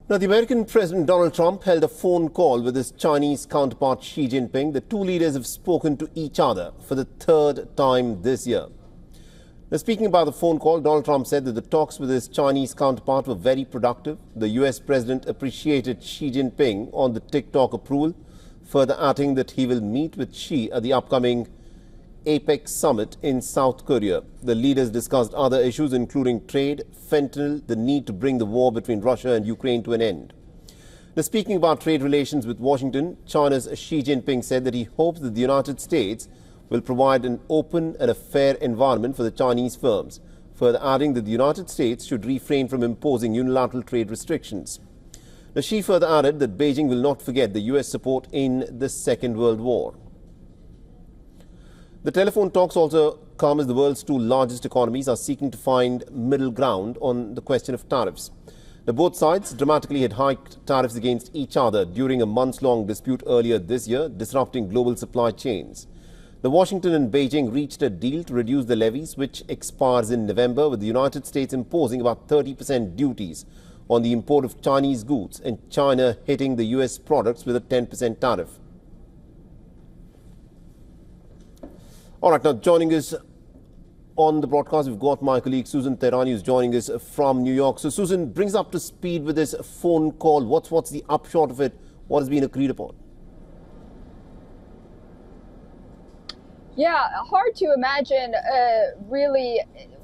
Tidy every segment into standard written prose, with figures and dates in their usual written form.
Now, the American President Donald Trump held a phone call with his Chinese counterpart Xi Jinping. The two leaders have spoken to each other for the third time this year. Now, speaking about the phone call, Donald Trump said that the talks with his Chinese counterpart were very productive. The US president appreciated Xi Jinping on the TikTok approval, further adding that he will meet with Xi at the upcoming APEC summit in South Korea. The leaders discussed other issues including trade, fentanyl, the need to bring the war between Russia and Ukraine to an end. Now, speaking about trade relations with Washington, China's Xi Jinping said that he hopes that the United States will provide an open and a fair environment for the Chinese firms, further adding that the United States should refrain from imposing unilateral trade restrictions. Now, Xi further added that Beijing will not forget the US support in the Second World War. The telephone talks also come as the world's two largest economies are seeking to find middle ground on the question of tariffs. Now, both sides dramatically had hiked tariffs against each other during a months-long dispute earlier this year, disrupting global supply chains. The Washington and Beijing reached a deal to reduce the levies, which expires in November, with the United States imposing about 30% duties on the import of Chinese goods and China hitting the US products with a 10% tariff. All right, now joining us on the broadcast, we've got my colleague Susan Tehrani, who's joining us from New York. So, Susan, brings up to speed with this phone call. What's the upshot of it? What has been agreed upon? Yeah, hard to imagine really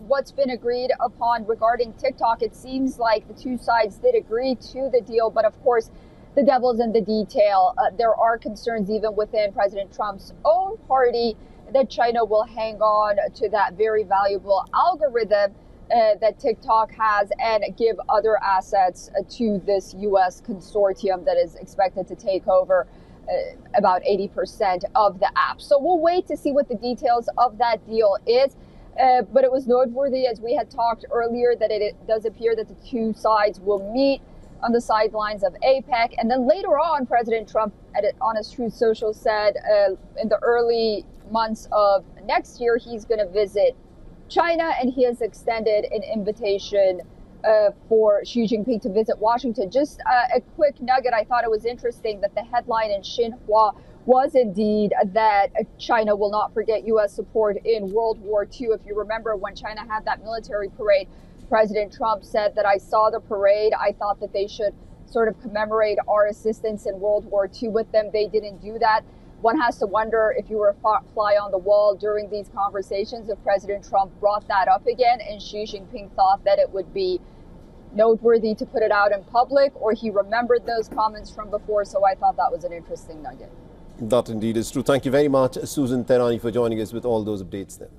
what's been agreed upon regarding TikTok. It seems like the two sides did agree to the deal, but of course, the devil's in the detail. There are concerns even within President Trump's own party that China will hang on to that very valuable algorithm that TikTok has and give other assets to this U.S. consortium that is expected to take over about 80% of the app. So we'll wait to see what the details of that deal is. But it was noteworthy, as we had talked earlier, that it does appear that the two sides will meet on the sidelines of APEC. And then later on, President Trump on his Truth Social said in the early months of next year, he's going to visit China, and he has extended an invitation for Xi Jinping to visit Washington. Just a quick nugget. I thought it was interesting that the headline in Xinhua was indeed that China will not forget U.S. support in World War II. If you remember, when China had that military parade, President Trump said that I saw the parade. I thought that they should sort of commemorate our assistance in World War II with them. They didn't do that. One has to wonder, if you were a fly on the wall during these conversations, if President Trump brought that up again and Xi Jinping thought that it would be noteworthy to put it out in public, or he remembered those comments from before. So I thought that was an interesting nugget. That indeed is true. Thank you very much, Susan Tehrani, for joining us with all those updates there.